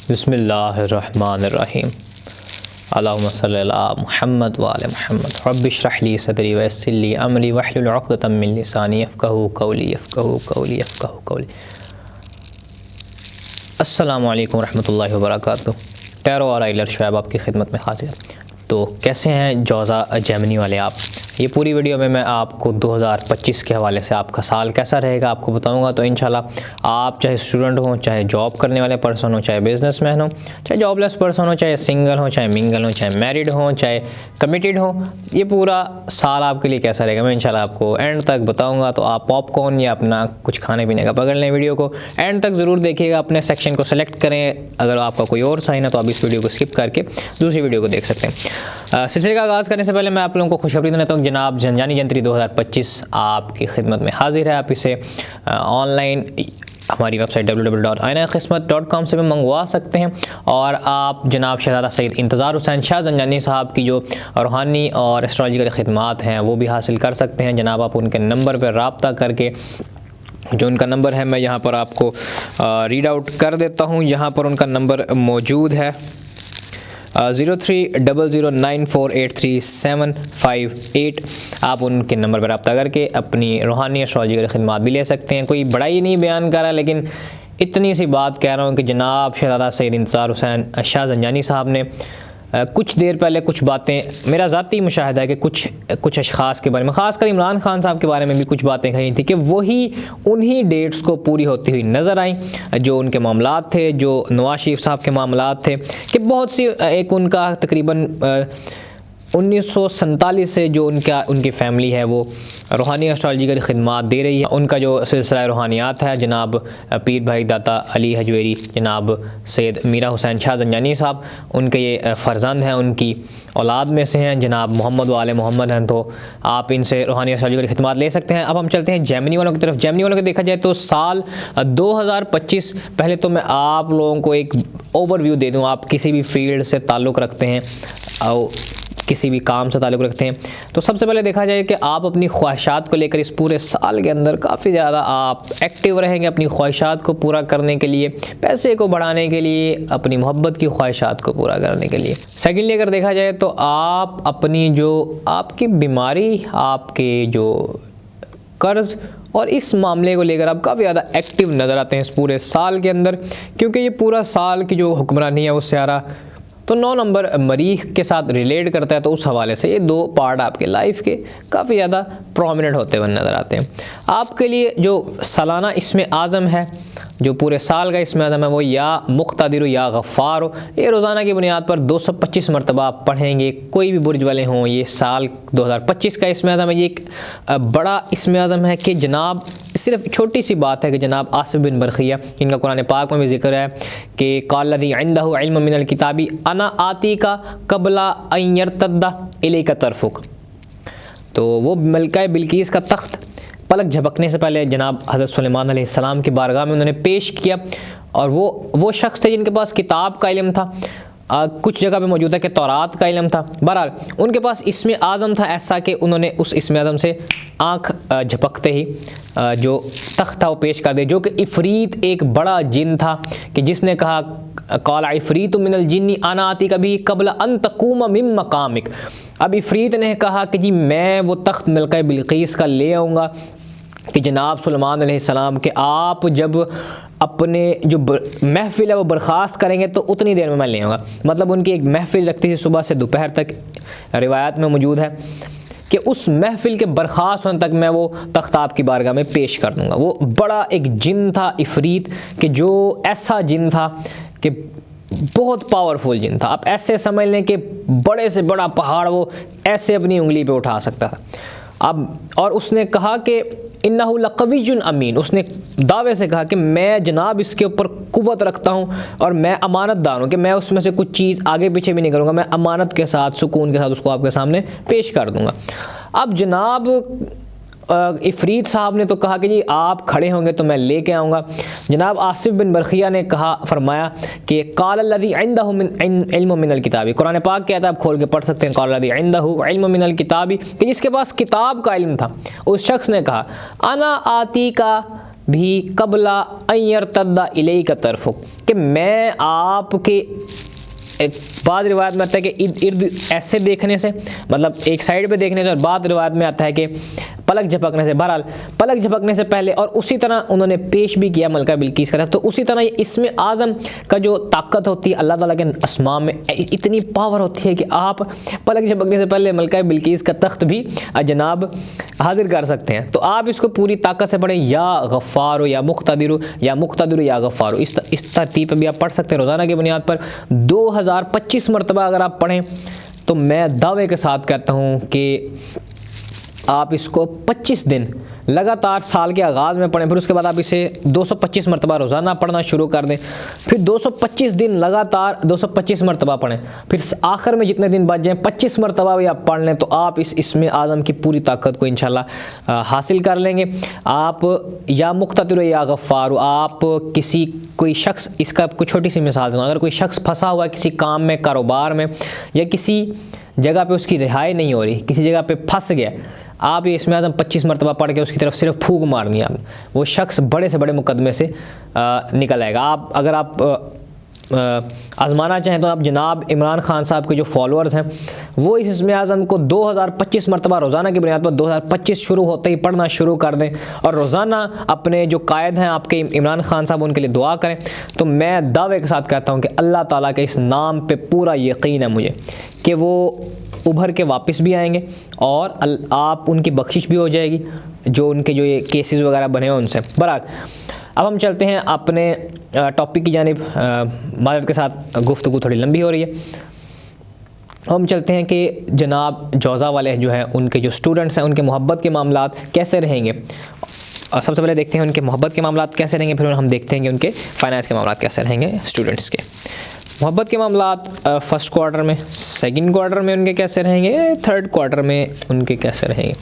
बिस्मिल्लाहिर्रहमानिर्रहीम। अल्लाहुम्मा सल्लि अला मुहम्मद व आले मुहम्मद। रब्बि इश्रह ली सदरी व यस्सिर ली अमरी वहलुल उक़दतम मिन लिसानी यफ़क़हू क़ौली। अस्सलामु अलैकुम रहमतुल्लाहि व बरकातुहू। टैरो और आइलर शुएब आपकी खिदमत में हाजिर है। तो कैसे हैं जौज़ा जेमिनी वाले आप? ये पूरी वीडियो में मैं आपको 2025 के हवाले से आपका साल कैसा रहेगा आपको बताऊंगा। तो इंशाल्लाह आप चाहे स्टूडेंट हो, चाहे जॉब करने वाले पर्सन हो, चाहे बिजनेसमैन हो, चाहे जॉबलेस पर्सन हो, चाहे सिंगल हो, चाहे मिंगल हो, चाहे मैरिड हो, चाहे कमिटेड हो, ये पूरा साल आपके लिए कैसा रहेगा मैं इंशाल्लाह आपको एंड तक बताऊँगा। तो आप पॉपकॉर्न या अपना कुछ खाने पीने का पकड़ लें, वीडियो को एंड तक ज़रूर देखिएगा, अपने सेक्शन को सेलेक्ट करें। अगर आपका कोई और साइन है तो आप इस वीडियो को स्किप करके दूसरी वीडियो को देख सकते हैं। सिलसिले का आगाज़ करने से पहले मैं आप लोगों को खुशखबरी देता हूँ। जनाब जनजानी जंतरी 2025 आपकी खिदमत में हाजिर है। आप इसे ऑनलाइन हमारी वेबसाइट www.ainaqismat.com से भी मंगवा सकते हैं। और आप जनाब शहज़ादा सैयद इंतज़ार हुसैन शाह जनजानी साहब की जो रूहानी और एस्ट्रोलॉजिकल ख़िदमात हैं वो भी हासिल कर सकते हैं। जनाब आप उनके नंबर पर रब्ता करके, जो उनका नंबर है मैं यहाँ पर आपको रीड आउट कर देता हूँ। यहाँ पर उनका नंबर मौजूद है 0300948375 आप उनके नंबर पर रब्ता करके अपनी रूहानी एस्ट्रोलॉजिकल खिदमात भी ले सकते हैं। कोई बड़ाई नहीं बयान कर रहा, लेकिन इतनी सी बात कह रहा हूँ कि जनाब शहज़ादा सैयद इंतज़ार हुसैन शाह जनजानी साहब ने कुछ देर पहले कुछ बातें, मेरा ज़ाती मुशाहिदा है कि कुछ अशख़ास के बारे में, ख़ासकर इमरान खान साहब के बारे में भी कुछ बातें कही थी कि वही उन्हीं डेट्स को पूरी होती हुई नज़र आई जो उनके मामलात थे, जो नवाज शरीफ साहब के मामलात थे। कि बहुत सी एक उनका तकरीबन 1947 से जो उनकी फ़ैमिली है वो रूहानी एस्ट्रोलॉजिकल खिदमात दे रही है। उनका जो सिलसिला रूहानियात है, जनाब पीर भाई दाता अली हजवेरी, जनाब सैयद मीरा हुसैन शाह जनजानी साहब, उनके ये फ़र्जंद हैं, उनकी औलाद में से हैं। जनाब मोहम्मद वाले मोहम्मद हैं, तो आप इनसे रूहानी एस्ट्रोलॉजिकल खिदमात ले सकते हैं। अब हम चलते हैं जेमिनी वालों की तरफ। जेमिनी वालों को देखा जाए तो साल 2025, पहले तो मैं आप लोगों को एक ओवरव्यू दे दूँ। आप किसी भी फील्ड से ताल्लुक़ रखते हैं और किसी भी काम से ताल्लुक़ रखते हैं तो सबसे पहले देखा जाए कि आप अपनी ख्वाहिशात को लेकर इस पूरे साल के अंदर काफ़ी ज़्यादा आप एक्टिव रहेंगे अपनी ख्वाहिशात को पूरा करने के लिए, पैसे को बढ़ाने के लिए, अपनी मोहब्बत की ख्वाहिशात को पूरा करने के लिए। सेकेंडली अगर देखा जाए तो आप अपनी जो आपकी बीमारी, आपके जो कर्ज़ और इस मामले को लेकर आप काफ़ी ज़्यादा एक्टिव नज़र आते हैं इस पूरे साल के अंदर, क्योंकि ये पूरा साल की जो हुक्मरानी है वो सारा तो 9 नंबर मरीख के साथ रिलेट करता है। तो उस हवाले से ये दो पार्ट आपके लाइफ के काफ़ी ज़्यादा प्रोमिनेंट होते हुए नज़र आते हैं। आपके लिए जो सालाना इसमें आज़म है, जो पूरे साल का इसमें आज़म है, वो या मुक़्तदिर या गफ़ार हो। ये रोज़ाना की बुनियाद पर 225 मरतबा आप पढ़ेंगे, कोई भी बुर्ज वाले हों। ये साल 2025 का इसमें आज़म है। ये एक बड़ा इसमें आज़म है कि जनाब सिर्फ छोटी सी बात है कि जनाब आसिफ बिन बरखिया, इनका कुरान पाक में भी जिक्र है कि क़ालल्लज़ी इंदहु इल्म मिनल किताबी अना आती का कबला अन यरतद्दा इलैका तर्फ़ुक। तो वो मलका बिल्कीस का तख्त पलक झपकने से पहले जनाब हज़रत सुलेमान अलैहिस्सलाम की बारगाह में उन्होंने पेश किया। और वो शख्स थे जिनके पास किताब का इल्म था, कुछ जगह पे मौजूद है कि तौरात का इल्म था। बहरहाल उनके पास इसमें आज़म था ऐसा कि उन्होंने उस इसमें आज़म से आँख झपकते ही जो तख्त था वो पेश कर दिया, जो कि इफ़रीत एक बड़ा जिन था कि जिसने कहा क़ाल इफ़रीतु मिनल जिन्नी अना आती कभी कबल अन तक़ूम मिन मक़ामिक। अब इफ़रीत ने कहा कि जी मैं वो तख्त मलका बिल्कीस का ले आऊँगा कि जनाब सुलेमान अलैहिस्सलाम के आप जब अपने जो महफ़िल है वो बर्खास्त करेंगे तो उतनी देर में मैं ले आऊँगा। मतलब उनकी एक महफ़िल रखती थी सुबह से दोपहर तक, रिवायत में मौजूद है कि उस महफ़िल के बर्खास्त होने तक मैं वो तख्त आपकी बारगाह में पेश कर दूँगा। वो बड़ा एक जिन था इफ़रीत, कि जो ऐसा जिन था कि बहुत पावरफुल जिन था। आप ऐसे समझ लें कि बड़े से बड़ा पहाड़ वो ऐसे अपनी उंगली पे उठा सकता था। अब और उसने कहा कि इन्नहु लक़वियुन अमीन, उसने दावे से कहा कि मैं जनाब इसके ऊपर कुव्वत रखता हूँ और मैं अमानतदार हूँ कि मैं उसमें से कुछ चीज़ आगे पीछे भी नहीं करूँगा, मैं अमानत के साथ सुकून के साथ उसको आपके सामने पेश कर दूँगा। अब जनाब इफ़रीत साहब ने तो कहा कि जी आप खड़े होंगे तो मैं लेके आऊँगा। जनाब आसिफ बिन बरखिया ने कहा, फरमाया कि क़ालल्लज़ी इंदहु इल्म मिनल किताबी, कुरान पाक कहता है आप खोल के पढ़ सकते हैं, क़ालल्लज़ी इंदहु इल्म मिनल किताबी, कि जिसके पास किताब का इल्म था। उस शख्स ने कहा अना आती का भी कबला अयरतद्दा इलैका तरफुक, कि मैं आपके, एक बाद रिवायत में आता है कि इर्द इर्द ऐसे देखने से, मतलब एक साइड पे देखने से, और बाद रिवायत में आता है कि पलक झपकने से। बहरहाल पलक झपकने से पहले, और उसी तरह उन्होंने पेश भी किया मलका बिल्किस का तख्त। तो उसी तरह इसमें आज़म का जो ताकत होती है, अल्लाह ताला के अस्मा में इतनी पावर होती है कि आप पलक झपकने से पहले मलका बिल्किस का तख्त भी जनाब हाजिर कर सकते हैं। तो आप इसको पूरी ताकत से पढ़ें, या गफ़ारो या मुख्तदिरो या मुख्तदिरो या गफ़ारो, इस तरतीब पर भी आप पढ़ सकते हैं रोज़ाना की बुनियाद पर 2025 मरतबा अगर आप पढ़ें तो मैं दावे के साथ कहता हूँ कि आप इसको 25 दिन लगातार साल के आगाज़ में पढ़ें, फिर उसके बाद आप इसे 225 मरतबा रोज़ाना पढ़ना शुरू कर दें, फिर 225 दिन लगातार 225 मरतबा पढ़ें, फिर आखिर में जितने दिन बच जाएँ 25 मरतबा भी आप पढ़ लें, तो आप इसमें आज़म की पूरी ताकत को इंशाल्लाह हासिल कर लेंगे। आप या मुख्तदिर या गफ़ार, आप किसी कोई शख्स, इसका कोई छोटी सी मिसाल दूँगा, अगर कोई शख्स फंसा हुआ है किसी काम में, कारोबार में, या किसी जगह पे उसकी रिहाई नहीं हो रही, किसी जगह पे फंस गया, आप ये इसमें आज़म 25 मरतबा पढ़ के उसकी तरफ सिर्फ फूंक मारनी है, वो शख्स बड़े से बड़े मुकदमे से निकल आएगा। आप अगर आप आज़माना चाहें तो आप जनाब इमरान खान साहब के जो फॉलोअर्स हैं वो इस इसमें आज़म को 2025 मरतबा रोज़ाना की बुनियाद पर 2025 शुरू होते ही पढ़ना शुरू कर दें, और रोज़ाना अपने जो कायद हैं आपके इमरान खान साहब, उनके लिए दुआ करें। तो मैं दावे के साथ कहता हूँ कि अल्लाह ताला के इस नाम पे पूरा यकीन है मुझे कि वो उभर के वापस भी आएंगे और आप उनकी बख्शिश भी हो जाएगी, जो उनके जो ये केसेस वगैरह बने हैं उनसे। बहरहाल अब हम चलते हैं अपने टॉपिक की जानिब। माज़रत के साथ गुफ्तगू थोड़ी लंबी हो रही है। हम चलते हैं कि जनाब जौज़ा वाले जो हैं उनके जो स्टूडेंट्स हैं उनके मोहब्बत के मामलात कैसे रहेंगे। सबसे पहले देखते हैं उनके मोहब्बत के मामलात कैसे रहेंगे, फिर हम देखते हैं कि उनके फ़ाइनेंस के मामलात कैसे रहेंगे स्टूडेंट्स के। मोहब्बत के मामलात फ़र्स्ट क्वार्टर में, सेकंड क्वार्टर में उनके कैसे रहेंगे, थर्ड क्वार्टर में उनके कैसे रहेंगे।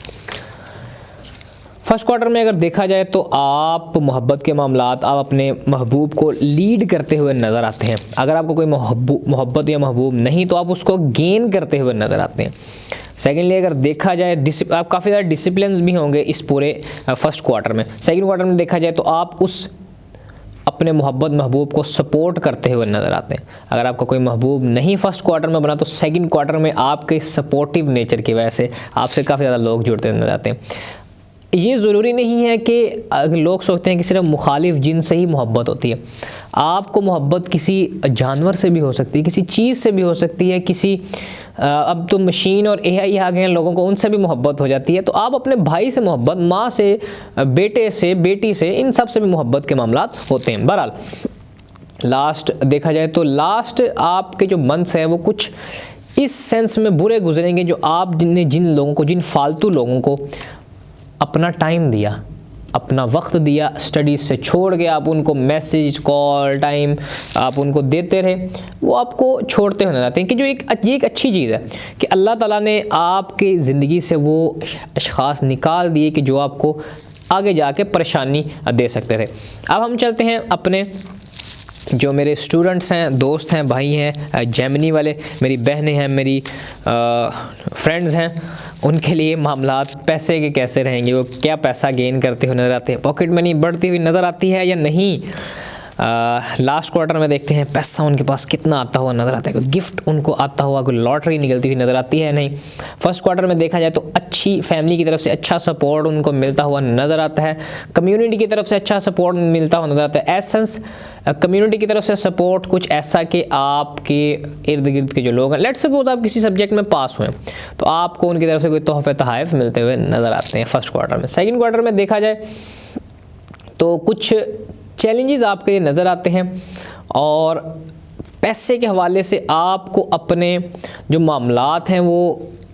फर्स्ट क्वार्टर में अगर देखा जाए तो आप मोहब्बत के मामलात, आप अपने महबूब को लीड करते हुए नज़र आते हैं। अगर आपको कोई मोहब्बत या महबूब नहीं तो आप उसको गेन करते हुए नज़र आते हैं। सेकेंडली अगर देखा जाए आप काफ़ी ज़्यादा डिसिप्लिन भी होंगे इस पूरे फर्स्ट क्वार्टर में। सेकेंड क्वार्टर में देखा जाए तो आप उस अपने मोहब्बत महबूब को सपोर्ट करते हुए नज़र आते हैं। अगर आपका कोई महबूब नहीं फर्स्ट क्वार्टर में बना तो सेकंड क्वार्टर में आपके सपोर्टिव नेचर की वजह से आपसे काफ़ी ज़्यादा लोग जुड़ते हुए नजर आते हैं। ये ज़रूरी नहीं है कि लोग सोचते हैं कि सिर्फ मुखालिफ जिन्स से ही मोहब्बत होती है। आपको मोहब्बत किसी जानवर से भी हो सकती है, किसी चीज़ से भी हो सकती है, किसी अब तो मशीन और एआई आ गए हैं, लोगों को उनसे भी मोहब्बत हो जाती है। तो आप अपने भाई से मोहब्बत, माँ से, बेटे से, बेटी से, इन सब से भी मोहब्बत के मामलात होते हैं। बहरहाल लास्ट देखा जाए तो लास्ट आपके जो मंथ्स हैं वो कुछ इस सेंस में बुरे गुजरेंगे जो आप जिन लोगों को, जिन फालतू लोगों को अपना टाइम दिया, अपना वक्त दिया, स्टडीज़ से छोड़ के आप उनको मैसेज, कॉल, टाइम आप उनको देते रहे, वो आपको छोड़ते हुए नजर आते हैं। कि जो ये एक अच्छी चीज़ है कि अल्लाह ताला ने आपकी ज़िंदगी से वो अशख़ास निकाल दिए कि जो आपको आगे जाके परेशानी दे सकते थे। अब हम चलते हैं अपने जो मेरे स्टूडेंट्स हैं, दोस्त हैं, भाई हैं, जेमिनी वाले, मेरी बहनें हैं, मेरी फ्रेंड्स हैं, उनके लिए मामलात पैसे के कैसे रहेंगे, वो क्या पैसा गेन करते हुए नज़र आते हैं, पॉकेट मनी बढ़ती हुई नज़र आती है या नहीं। लास्ट क्वार्टर में देखते हैं पैसा उनके पास कितना आता हुआ नज़र आता है, कोई गिफ्ट उनको आता हुआ, कोई लॉटरी निकलती हुई नज़र आती है नहीं। फर्स्ट क्वार्टर में देखा जाए तो अच्छी फैमिली की तरफ से अच्छा सपोर्ट उनको मिलता हुआ नज़र आता है, कम्युनिटी की तरफ से अच्छा सपोर्ट मिलता हुआ नज़र आता है। एसेंस कम्युनिटी की तरफ से सपोर्ट कुछ ऐसा कि आपके इर्द गिर्द के जो लोग हैं, लेट्स सपोज आप किसी सब्जेक्ट में पास हुए तो आपको उनकी तरफ से कोई तोहफे तहाइफ मिलते हुए नज़र आते हैं फर्स्ट क्वार्टर में। सेकेंड क्वार्टर में देखा जाए तो कुछ चैलेंजेस आपके लिए नज़र आते हैं और पैसे के हवाले से आपको अपने जो मामलात हैं वो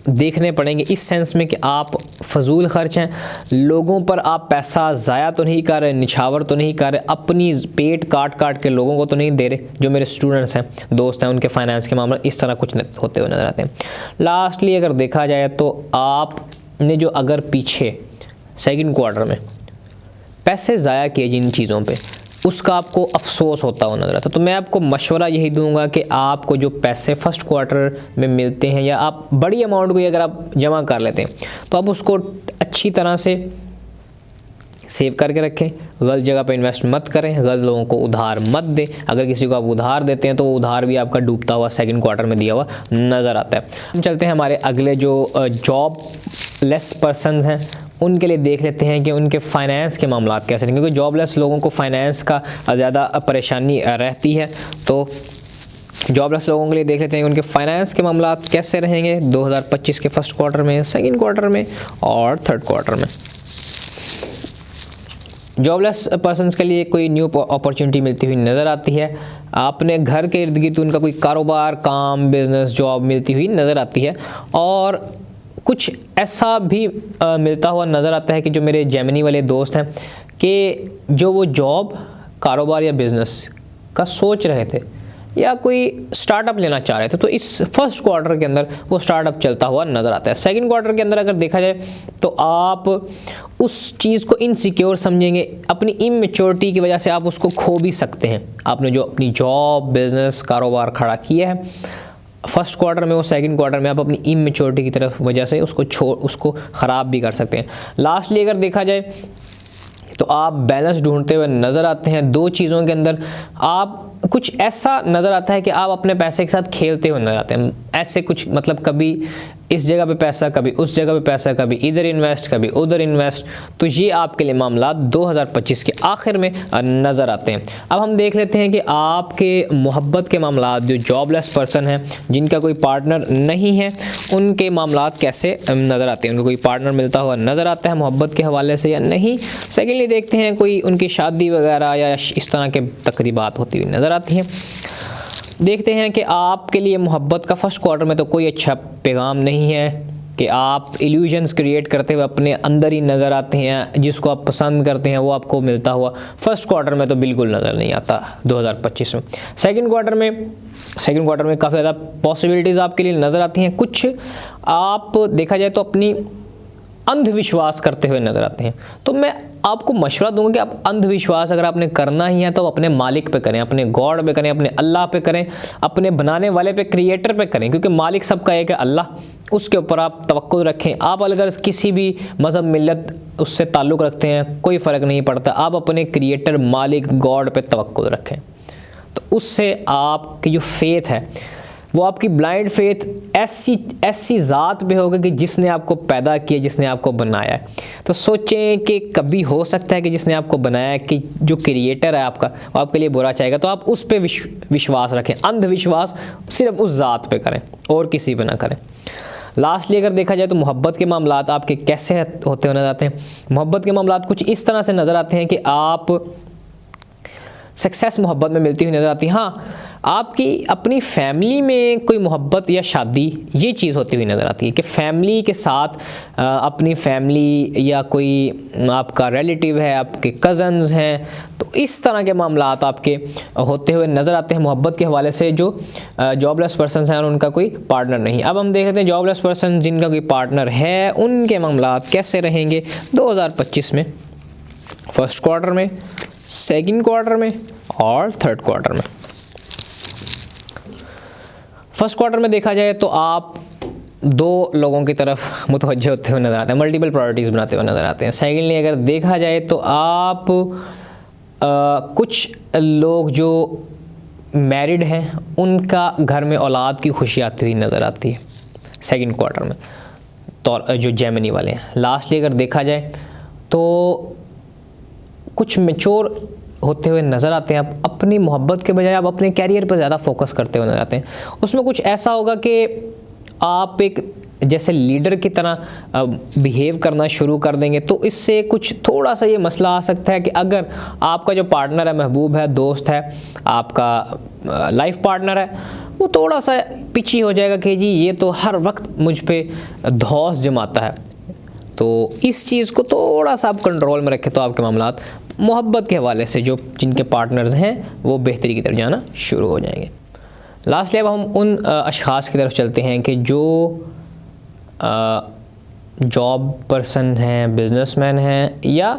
देखने पड़ेंगे, इस सेंस में कि आप फजूल खर्च हैं, लोगों पर आप पैसा ज़ाया तो नहीं कर रहे, निछावर तो नहीं कर रहे, अपनी पेट काट काट के लोगों को तो नहीं दे रहे। जो मेरे स्टूडेंट्स हैं, दोस्त हैं, उनके फाइनेंस के मामले इस तरह कुछ होते हुए नज़र आते हैं। लास्टली अगर देखा जाए तो आपने जो अगर पीछे सेकेंड क्वार्टर में पैसे ज़ाया किए जिन चीज़ों पे, उसका आपको अफसोस होता हुआ नज़र आता है, तो मैं आपको मशवरा यही दूंगा कि आपको जो पैसे फर्स्ट क्वार्टर में मिलते हैं या आप बड़ी अमाउंट को अगर आप जमा कर लेते हैं तो आप उसको अच्छी तरह से सेव करके रखें, गलत जगह पे इन्वेस्ट मत करें, गलत लोगों को उधार मत दें। अगर किसी को आप उधार देते हैं तो वो उधार भी आपका डूबता हुआ सेकंड क्वार्टर में दिया हुआ नज़र आता है। हम चलते हैं हमारे अगले जो जॉब लेस पर्सनस हैं उनके लिए देख लेते हैं कि उनके फाइनेंस के मामलात कैसे हैं, क्योंकि जॉबलेस लोगों को फाइनेंस का ज़्यादा परेशानी रहती है। तो जॉबलेस लोगों के लिए देख लेते हैं उनके फाइनेंस के मामलात कैसे रहेंगे 2025 के फर्स्ट क्वार्टर में, सेकंड क्वार्टर में और थर्ड क्वार्टर में। जॉबलेस पर्सनस के लिए कोई न्यू अपॉर्चुनिटी मिलती हुई नज़र आती है, अपने घर के इर्द गिर्द उनका कोई कारोबार, काम, बिजनेस, जॉब मिलती हुई नज़र आती है। और कुछ ऐसा भी मिलता हुआ नज़र आता है कि जो मेरे जेमिनी वाले दोस्त हैं कि जो वो जॉब, कारोबार या बिज़नेस का सोच रहे थे या कोई स्टार्टअप लेना चाह रहे थे, तो इस फर्स्ट क्वार्टर के अंदर वो स्टार्टअप चलता हुआ नज़र आता है। सेकंड क्वार्टर के अंदर अगर देखा जाए तो आप उस चीज़ को इनसिक्योर समझेंगे, अपनी इमेच्योरिटी की वजह से आप उसको खो भी सकते हैं। आपने जो अपनी जॉब, बिज़नेस, कारोबार खड़ा किया है फर्स्ट क्वार्टर में, वो सेकंड क्वार्टर में आप अपनी इमेच्योरिटी की तरफ वजह से उसको ख़राब भी कर सकते हैं। लास्टली अगर देखा जाए तो आप बैलेंस ढूंढते हुए नज़र आते हैं दो चीज़ों के अंदर। आप कुछ ऐसा नज़र आता है कि आप अपने पैसे के साथ खेलते हुए नज़र आते हैं, ऐसे कुछ मतलब कभी इस जगह पे पैसा, कभी उस जगह पे पैसा, कभी इधर इन्वेस्ट, कभी उधर इन्वेस्ट। तो ये आपके लिए मामला 2025 के आखिर में नज़र आते हैं। अब हम देख लेते हैं कि आपके मोहब्बत के मामला, जो जॉबलेस पर्सन हैं जिनका कोई पार्टनर नहीं है, उनके मामला कैसे नज़र आते हैं, उनको कोई पार्टनर मिलता हुआ नज़र आता है मोहब्बत के हवाले से या नहीं। सेकेंडली देखते हैं कोई उनकी शादी वगैरह या इस तरह के तकरीबात होती हुई नज़र आती हैं। देखते हैं कि आपके लिए मोहब्बत का फर्स्ट क्वार्टर में तो कोई अच्छा पैगाम नहीं है कि आप इल्यूजन्स क्रिएट करते हुए अपने अंदर ही नज़र आते हैं, जिसको आप पसंद करते हैं वो आपको मिलता हुआ फर्स्ट क्वार्टर में तो बिल्कुल नज़र नहीं आता 2025 में। सेकंड क्वार्टर में काफ़ी ज़्यादा पॉसिबिलिटीज़ आपके लिए नज़र आती हैं। कुछ आप देखा जाए तो अपनी अंधविश्वास करते हुए नज़र आते हैं। तो मैं आपको मशवरा दूंगा कि आप अंधविश्वास अगर आपने करना ही है तो अपने मालिक पे करें, अपने गॉड पे करें, अपने अल्लाह पे करें, अपने बनाने वाले पे, क्रिएटर पे करें, क्योंकि मालिक सबका एक है अल्लाह, उसके ऊपर आप तवक्कुल रखें। आप अगर किसी भी मज़हब, मिल्लत उससे ताल्लुक़ रखते हैं कोई फ़र्क नहीं पड़ता, आप अपने क्रिएटर, मालिक, गॉड पे तवक्कुल रखें। तो उससे आपकी जो फेथ है वो आपकी ब्लाइंड फेथ ऐसी ज़ात पे होगा कि जिसने आपको पैदा किया, जिसने आपको बनाया है। तो सोचें कि कभी हो सकता है कि जिसने आपको बनाया है, कि जो क्रिएटर है आपका, वो आपके लिए बुरा चाहेगा, तो आप उस पर विश्वास रखें। अंधविश्वास सिर्फ उस ज़ात पे करें और किसी पे ना करें। लास्टली अगर देखा जाए तो मोहब्बत के मामलात आपके कैसे होते हुए नजर आते हैं। मोहब्बत के मामलात कुछ इस तरह से नज़र आते हैं कि आप सक्सेस मोहब्बत में मिलती हुई नज़र आती है। हाँ, आपकी अपनी फैमिली में कोई मोहब्बत या शादी, ये चीज़ होती हुई नज़र आती है कि फैमिली के साथ अपनी फैमिली या कोई आपका रिलेटिव है, आपके कज़न्स हैं, तो इस तरह के मामलात आपके होते हुए नज़र आते हैं मोहब्बत के हवाले से। जो जॉबलेस पर्सन हैं और उनका कोई पार्टनर नहीं। अब हम देख लेते हैं जॉबलेस पर्सन जिनका कोई पार्टनर है, उनके मामलात कैसे रहेंगे 2025 में, फर्स्ट क्वार्टर में, सेकंड क्वार्टर में और थर्ड क्वार्टर में। फर्स्ट क्वार्टर में देखा जाए तो आप दो लोगों की तरफ मुतवज्जह होते हुए नज़र आते हैं, मल्टीपल प्रायोरिटीज़ बनाते हुए नज़र आते हैं। सेकेंडली अगर देखा जाए तो आप कुछ लोग जो मैरिड हैं उनका घर में औलाद की खुशी आती हुई नज़र आती है सेकंड क्वार्टर में, तो जो जेमिनी वाले हैं। लास्टली अगर देखा जाए तो कुछ मैच्योर होते हुए नज़र आते हैं। आप अपनी मोहब्बत के बजाय आप अपने कैरियर पर ज़्यादा फोकस करते हुए नज़र आते हैं। उसमें कुछ ऐसा होगा कि आप एक जैसे लीडर की तरह बिहेव करना शुरू कर देंगे। तो इससे कुछ थोड़ा सा ये मसला आ सकता है कि अगर आपका जो पार्टनर है, महबूब है, दोस्त है, आपका लाइफ पार्टनर है, वो थोड़ा सा पीछे हो जाएगा कि जी ये तो हर वक्त मुझ पे धौंस जमाता है। तो इस चीज़ को थोड़ा सा आप कंट्रोल में रखें तो आपके मामलात मोहब्बत के हवाले से जो जिनके पार्टनर्स हैं वो बेहतरी की तरफ जाना शुरू हो जाएंगे। लास्टली अब हम उन अशख़ास की तरफ चलते हैं कि जो जॉब पर्सन हैं, बिजनेसमैन हैं या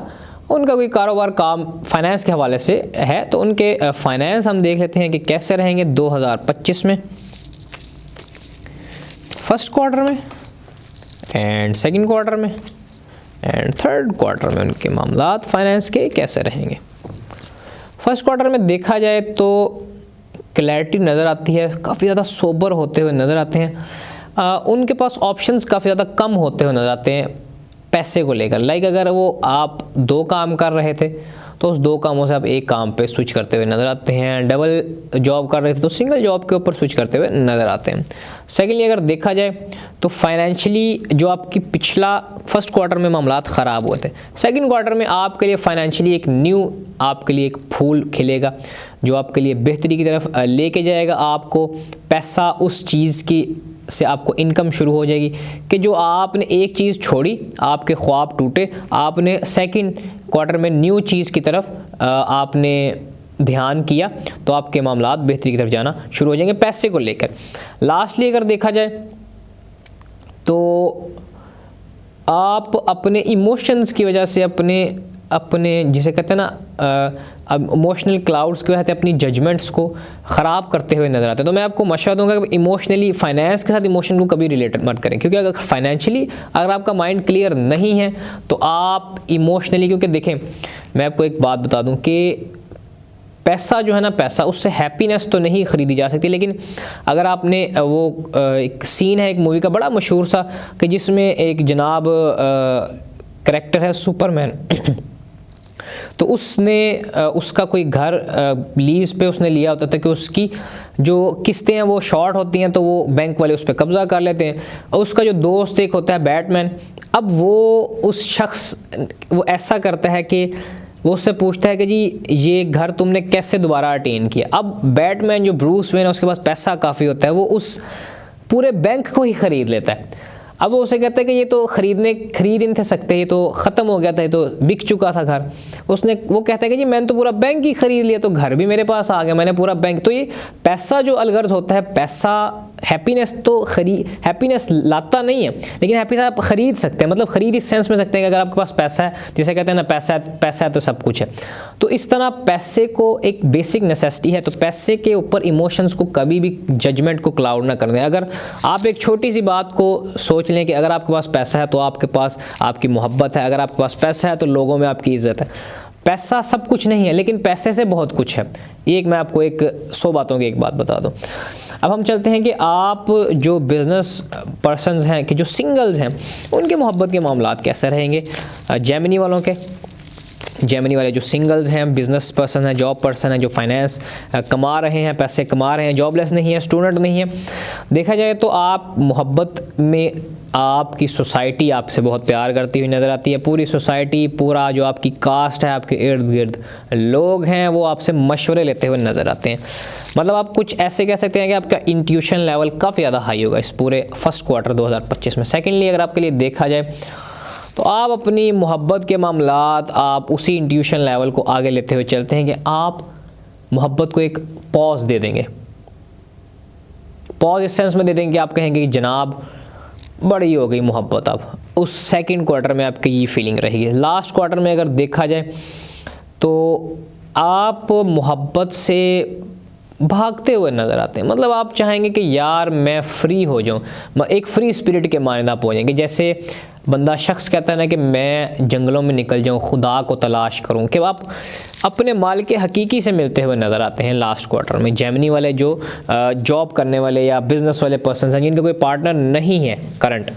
उनका कोई कारोबार, काम, फाइनेंस के हवाले से है। तो उनके फाइनेंस हम देख लेते हैं कि कैसे रहेंगे 2025 में, फर्स्ट क्वार्टर में एंड सेकंड क्वार्टर में एंड थर्ड क्वार्टर में उनके मामलात फाइनेंस के कैसे रहेंगे। फर्स्ट क्वार्टर में देखा जाए तो क्लैरिटी नज़र आती है, काफ़ी ज़्यादा सोबर होते हुए नज़र आते हैं। उनके पास ऑप्शंस काफ़ी ज़्यादा कम होते हुए नज़र आते हैं पैसे को लेकर। लाइक अगर वो आप 2 काम कर रहे थे तो उस 2 कामों से आप एक काम पे स्विच करते हुए नज़र आते हैं। डबल जॉब कर रहे थे तो सिंगल जॉब के ऊपर स्विच करते हुए नज़र आते हैं। सेकेंडली अगर देखा जाए तो फाइनेंशियली जो आपकी पिछला फर्स्ट क्वार्टर में मामलात ख़राब हुए थे, सेकेंड क्वार्टर में आपके लिए फाइनेंशियली एक न्यू आपके लिए एक फूल खिलेगा जो आपके लिए बेहतरी की तरफ लेके जाएगा। आपको पैसा उस चीज़ की से आपको इनकम शुरू हो जाएगी कि जो आपने एक चीज़ छोड़ी, आपके ख्वाब टूटे, आपने सेकंड क्वार्टर में न्यू चीज़ की तरफ आपने ध्यान किया तो आपके मामलात बेहतरी की तरफ जाना शुरू हो जाएंगे पैसे को लेकर। लास्टली अगर देखा जाए तो आप अपने इमोशंस की वजह से अपने जिसे कहते हैं ना इमोशनल क्लाउड्स की वजह से अपनी जजमेंट्स को ख़राब करते हुए नज़र आते हैं। तो मैं आपको मशवरा दूंगा कि इमोशनली फाइनेंस के साथ इमोशन को कभी रिलेट मत करें, क्योंकि अगर फाइनेंशियली अगर आपका माइंड क्लियर नहीं है तो आप इमोशनली, क्योंकि देखें मैं आपको एक बात बता दूं कि पैसा जो है ना, पैसा उससे हैप्पीनेस तो नहीं ख़रीदी जा सकती। लेकिन अगर आपने वो एक सीन है एक मूवी का बड़ा मशहूर सा कि जिसमें एक जनाब करैक्टर है सुपरमैन तो उसने उसका कोई घर लीज़ पे उसने लिया होता था कि उसकी जो किस्तें हैं वो शॉर्ट होती हैं तो वो बैंक वाले उस पर कब्ज़ा कर लेते हैं। और उसका जो दोस्त एक होता है बैटमैन, अब वो उस शख्स वो ऐसा करता है कि वो उससे पूछता है कि जी ये घर तुमने कैसे दोबारा अटेन किया। अब बैटमैन जो ब्रूस वेन है उसके पास पैसा काफ़ी होता है, वो उस पूरे बैंक को ही ख़रीद लेता है। अब वो उसे कहता है कि ये तो खरीद ही नहीं सकते, ये तो ख़त्म हो गया था, ये तो बिक चुका था घर। वो कहता है कि जी मैंने तो पूरा बैंक ही ख़रीद लिया, तो घर भी मेरे पास आ गया, मैंने पूरा बैंक। तो ये पैसा जो अलगर्ज होता है, पैसा हैप्पीनेस तो हैप्पीनेस लाता नहीं है, लेकिन हैप्पीनेस आप ख़रीद सकते हैं। मतलब ख़रीद इस सेंस में सकते हैं कि अगर आपके पास पैसा है, जिसे कहते हैं ना पैसा है तो सब कुछ है। तो इस तरह पैसे को एक बेसिक नेसेसिटी है, तो पैसे के ऊपर इमोशंस को कभी भी जजमेंट को क्लाउड ना कर दें। अगर आप एक छोटी सी बात को सोच लें कि अगर आपके पास पैसा है तो आपके पास आपकी मोहब्बत है, अगर आपके पास पैसा है तो लोगों में आपकी इज़्ज़त है। पैसा सब कुछ नहीं है, लेकिन पैसे से बहुत कुछ है। एक मैं आपको एक 100 बातों की एक बात बता दूं। अब हम चलते हैं कि आप जो बिज़नेस पर्सनस हैं, कि जो सिंगल्स हैं, उनके मोहब्बत के मामलात कैसे रहेंगे। जेमिनी वालों के, जेमिनी वाले जो सिंगल्स हैं, बिज़नेस पर्सन हैं, जॉब पर्सन हैं, जो फाइनेंस कमा रहे हैं, पैसे कमा रहे हैं, जॉबलेस नहीं है, स्टूडेंट नहीं है, देखा जाए तो आप मोहब्बत में आपकी सोसाइटी आपसे बहुत प्यार करती हुई नज़र आती है। पूरी सोसाइटी, पूरा जो आपकी कास्ट है, आपके इर्द गिर्द लोग हैं, वो आपसे मशवरे लेते हुए नज़र आते हैं। मतलब आप कुछ ऐसे कह सकते हैं कि आपका इंट्यूशन लेवल काफ़ी ज़्यादा हाई होगा इस पूरे फर्स्ट क्वार्टर 2025 में। सेकेंडली अगर आपके लिए देखा जाए तो आप अपनी मोहब्बत के मामलात आप उसी इंट्यूशन लेवल को आगे लेते हुए चलते हैं कि आप मोहब्बत को एक पॉज दे देंगे। पॉज इस सेंस में दे देंगे कि आप कहेंगे कि जनाब बड़ी हो गई मोहब्बत। अब उस सेकंड क्वार्टर में आपकी ये फीलिंग रहेगी। लास्ट क्वार्टर में अगर देखा जाए तो आप मोहब्बत से भागते हुए नज़र आते हैं। मतलब आप चाहेंगे कि यार मैं फ्री हो जाऊं, एक फ्री स्पिरिट के मानंद आप हो जाएंगे। जैसे बंदा शख्स कहता है ना कि मैं जंगलों में निकल जाऊं, खुदा को तलाश करूं, कि आप अपने माल के हकीकी से मिलते हुए नज़र आते हैं लास्ट क्वार्टर में। जेमिनी वाले जो जॉब करने वाले या बिज़नेस वाले पर्सन हैं जिनका कोई पार्टनर नहीं है करंट।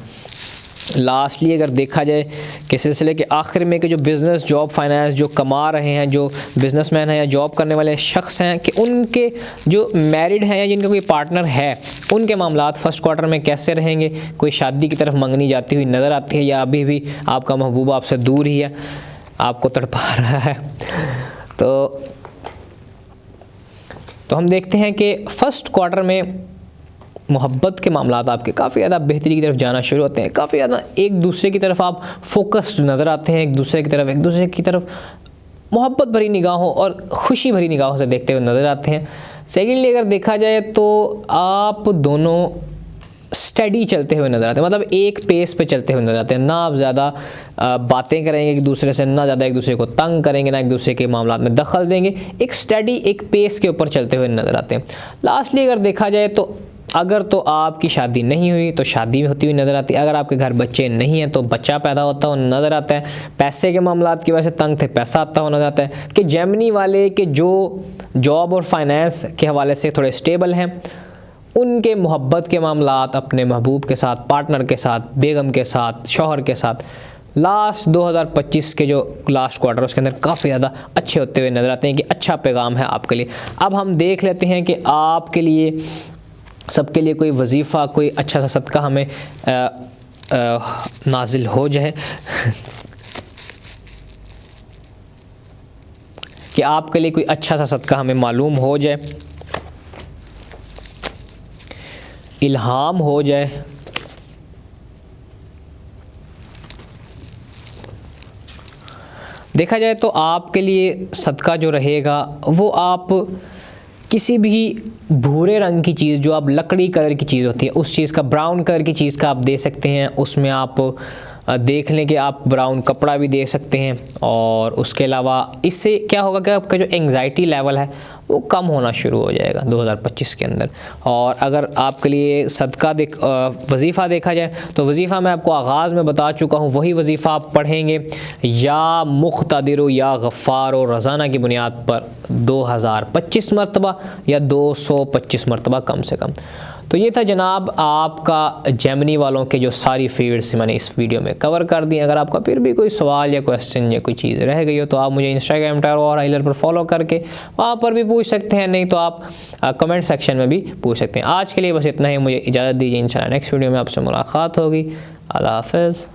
लास्टली अगर देखा जाए कि सिलसिले के आखिर में कि जो बिज़नेस, जॉब, फाइनेंस जो कमा रहे हैं, जो बिज़नेसमैन हैं या जॉब करने वाले शख्स हैं, कि उनके जो मैरिड हैं या जिनका कोई पार्टनर है, उनके मामलात फर्स्ट क्वार्टर में कैसे रहेंगे। कोई शादी की तरफ मंगनी जाती हुई नज़र आती है या अभी भी आपका महबूब आपसे दूर ही है, आपको तड़पा रहा है। तो हम देखते हैं कि फ़र्स्ट क्वार्टर में मोहब्बत के मामलात आपके काफ़ी ज़्यादा बेहतरी की तरफ जाना शुरू होते हैं। काफ़ी ज़्यादा एक दूसरे की तरफ आप फोकस्ड नज़र आते हैं, एक दूसरे की तरफ मोहब्बत भरी निगाहों और ख़ुशी भरी निगाहों से देखते हुए नज़र आते हैं। सेकेंडली अगर देखा जाए तो आप दोनों स्टडी चलते हुए नज़र आते हैं। मतलब एक पेस पे चलते हुए नज़र आते हैं। ना आप ज़्यादा बातें करेंगे एक दूसरे से, ना ज़्यादा एक दूसरे को तंग करेंगे, ना एक दूसरे के मामलात में दखल देंगे। एक स्टडी, एक पेस के ऊपर चलते हुए नज़र आते हैं। लास्टली अगर देखा जाए तो अगर तो आपकी शादी नहीं हुई तो शादी होती हुई नज़र आती है, अगर आपके घर बच्चे नहीं हैं तो बच्चा पैदा होता हुआ नज़र आता है, पैसे के मामलात की वजह से तंग थे पैसा आता हुआ नज़र आता है कि जेमिनी वाले के जो जॉब और फाइनेंस के हवाले से थोड़े स्टेबल हैं, उनके मोहब्बत के मामलात अपने महबूब के साथ, पार्टनर के साथ, बेगम के साथ, शौहर के साथ लास्ट 2025 के जो लास्ट क्वार्टर उसके अंदर काफ़ी ज़्यादा अच्छे होते हुए नज़र आते हैं कि अच्छा पैगाम है आपके लिए। अब हम देख लेते हैं कि आपके लिए सबके लिए कोई वजीफ़ा, कोई अच्छा सा सदका हमें नाजिल हो जाए कि आपके लिए कोई अच्छा सा सदका हमें मालूम हो जाए, इल्हाम हो जाए। देखा जाए तो आपके लिए सदका जो रहेगा वो आप किसी भी भूरे रंग की चीज़, जो आप लकड़ी कलर की चीज़ होती है उस चीज़ का, ब्राउन कलर की चीज़ का आप दे सकते हैं। उसमें आप देख लें कि आप ब्राउन कपड़ा भी दे सकते हैं, और उसके अलावा इससे क्या होगा कि आपका जो एंग्जाइटी लेवल है वो कम होना शुरू हो जाएगा 2025 के अंदर। और अगर आपके लिए सदका वजीफ़ा देखा जाए तो वजीफ़ा मैं आपको आगाज़ में बता चुका हूँ, वही वजीफ़ा आप पढ़ेंगे या मुक़्तदिर या गफ़ार और रोज़ाना की बुनियाद पर 2025 मरतबा या 225 मरतबा कम से कम। तो ये था जनाब आपका जेमिनी वालों के जो सारी फील्ड्स मैंने इस वीडियो में कवर कर दी। अगर आपका फिर भी कोई सवाल या क्वेश्चन या कोई चीज़ रह गई हो तो आप मुझे इंस्टाग्राम और हाइलर पर फॉलो करके वहाँ पर भी पूछ सकते हैं, नहीं तो आप कमेंट सेक्शन में भी पूछ सकते हैं। आज के लिए बस इतना ही, मुझे इजाज़त दीजिए। इंशाल्लाह नेक्स्ट वीडियो में आपसे मुलाकात होगी। अल्लाह हाफ़िज़।